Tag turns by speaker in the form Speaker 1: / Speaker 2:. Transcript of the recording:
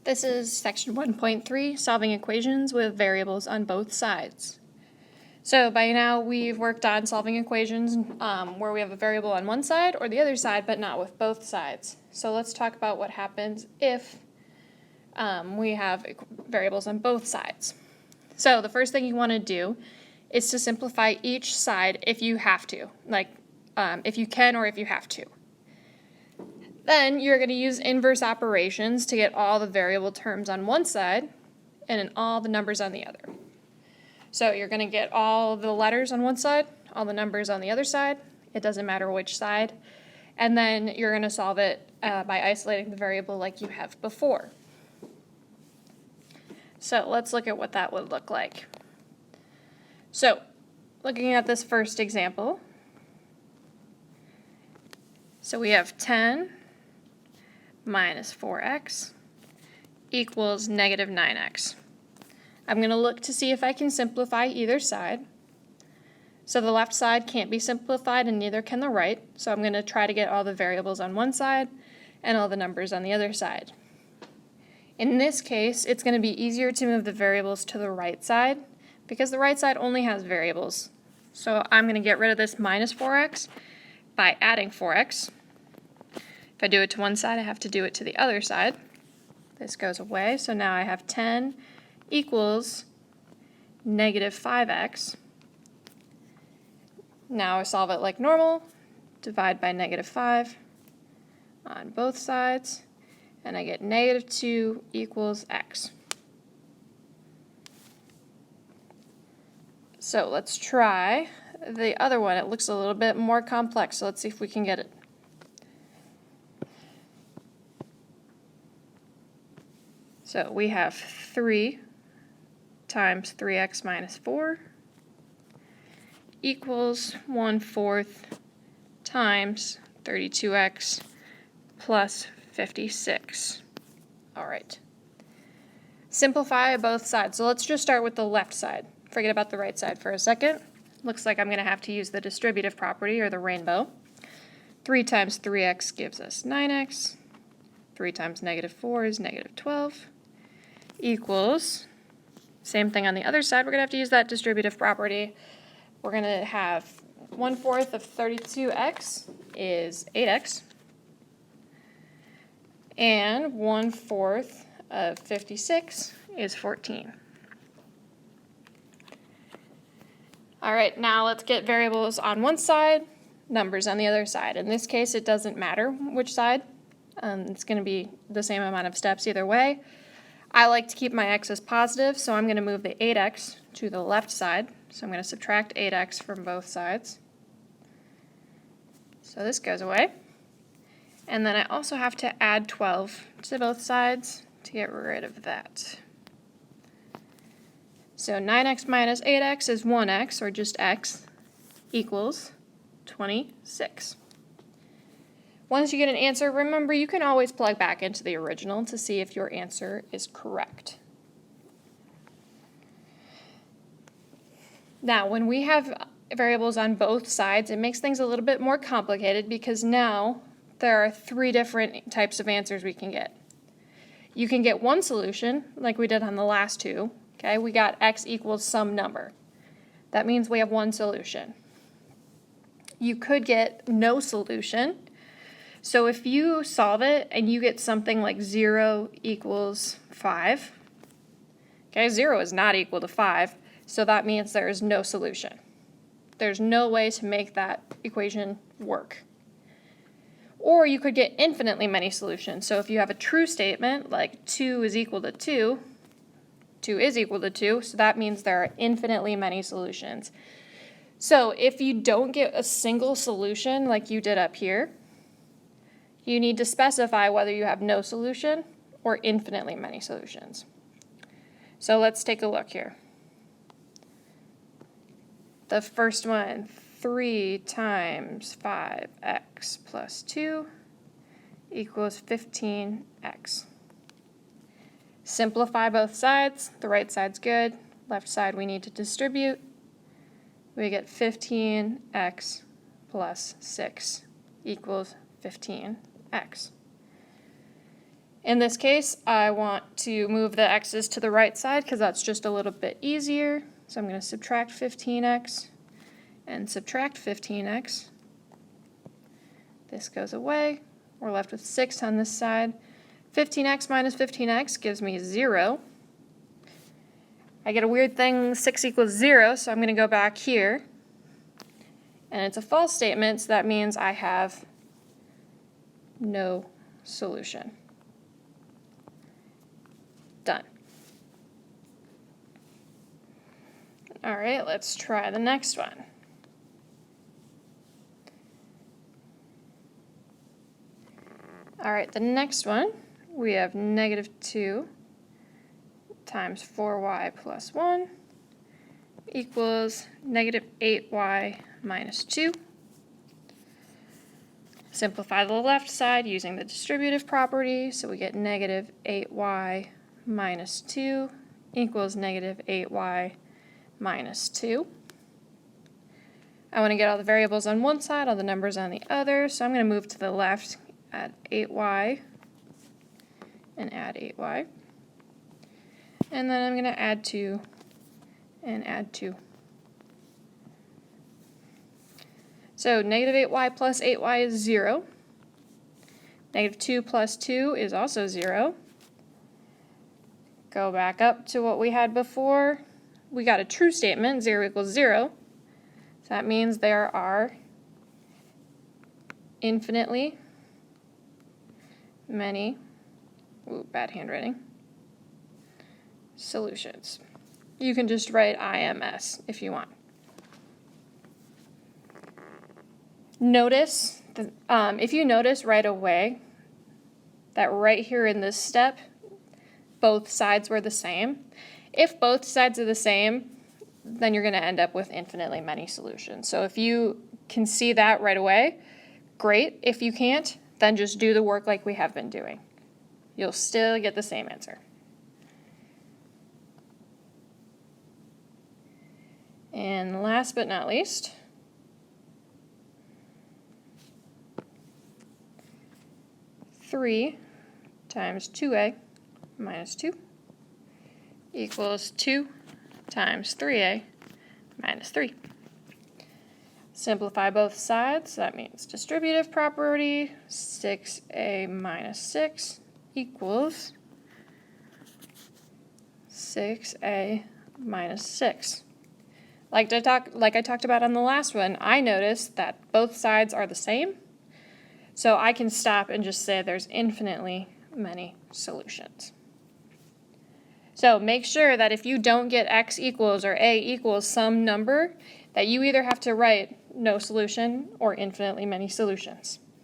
Speaker 1: This is section 1.3, solving equations with variables on both sides. So by now we've worked on solving equations where we have a variable on one side or the other side, but not with both sides. So let's talk about what happens if we have variables on both sides. So the first thing you want to do is to simplify each side if you have to, if you can or if you have to. Then you're going to use inverse operations to get all the variable terms on one side and all the numbers on the other. So you're going to get all the letters on one side, all the numbers on the other side. It doesn't matter which side. And then you're going to solve it by isolating the variable like you have before. So let's look at what that would look like. So looking at this first example, so we have 10 minus 4x equals negative 9x. I'm going to look to see if I can simplify either side. So the left side can't be simplified and neither can the right. So I'm going to try to get all the variables on one side and all the numbers on the other side. In this case, it's going to be easier to move the variables to the right side because the right side only has variables. So I'm going to get rid of this minus 4x by adding 4x. If I do it to one side, I have to do it to the other side. This goes away, so now I have 10 equals negative 5x. Now I solve it like normal, divide by negative 5 on both sides, and I get negative 2 equals x. So let's try the other one. It looks a little bit more complex, so let's see if we can get it. So we have 3 times 3x minus 4 equals 1/4 times 32x plus 56. All right. Simplify both sides. So let's just start with the left side. Forget about the right side for a second. Looks like I'm going to have to use the distributive property or the rainbow. 3 times 3x gives us 9x. 3 times negative 4 is negative 12. Equals, same thing on the other side, we're going to have to use that distributive property. We're going to have 1/4 of 32x is 8x, and 1/4 of 56 is 14. All right, now let's get variables on one side, numbers on the other side. In this case, it doesn't matter which side. It's going to be the same amount of steps either way. I like to keep my x's positive, so I'm going to move the 8x to the left side. So I'm going to subtract 8x from both sides. So this goes away. And then I also have to add 12 to both sides to get rid of that. So 9x minus 8x is 1x, or just x, equals 26. Once you get an answer, remember you can always plug back into the original to see if your answer is correct. Now, when we have variables on both sides, it makes things a little bit more complicated because now there are 3 different types of answers we can get. You can get one solution, like we did on the last two. Okay, we got x equals some number. That means we have one solution. You could get no solution. So if you solve it and you get something like 0 equals 5, okay, 0 is not equal to 5, so that means there is no solution. There's no way to make that equation work. Or you could get infinitely many solutions. So if you have a true statement, like 2 is equal to 2, 2 is equal to 2, so that means there are infinitely many solutions. So if you don't get a single solution like you did up here, you need to specify whether you have no solution or infinitely many solutions. So let's take a look here. The first one, 3 times 5x plus 2 equals 15x. Simplify both sides. The right side's good. Left side we need to distribute. We get 15x plus 6 equals 15x. In this case, I want to move the x's to the right side because that's just a little bit easier. So I'm going to subtract 15x and subtract 15x. This goes away. We're left with 6 on this side. 15x minus 15x gives me 0. I get a weird thing, 6 equals 0, so I'm going to go back here. And it's a false statement, so that means I have no solution. Done. All right, let's try the next one. All right, the next one, we have negative 2 times 4y plus 1 equals negative 8y minus 2. Simplify the left side using the distributive property, so we get negative 8y minus 2 equals negative 8y minus 2. I want to get all the variables on one side, all the numbers on the other, so I'm going to move to the left, add 8y, and add 8y. And then I'm going to add 2 and add 2. So negative 8y plus 8y is 0. Negative 2 plus 2 is also 0. Go back up to what we had before. We got a true statement, 0 equals 0. So that means there are infinitely many, bad handwriting, solutions. You can just write IMS if you want. Notice, if you notice right away that right here in this step, both sides were the same. If both sides are the same, then you're going to end up with infinitely many solutions. So if you can see that right away, great. If you can't, then just do the work like we have been doing. You'll still get the same answer. And last but not least, three times 2a minus 2 equals 2 times 3a minus 3. Simplify both sides, that means distributive property, 6a minus 6 equals 6a minus 6. Like I talked about on the last one, I noticed that both sides are the same, so I can stop and just say there's infinitely many solutions. So make sure that if you don't get x equals or a equals some number, that you either have to write no solution or infinitely many solutions.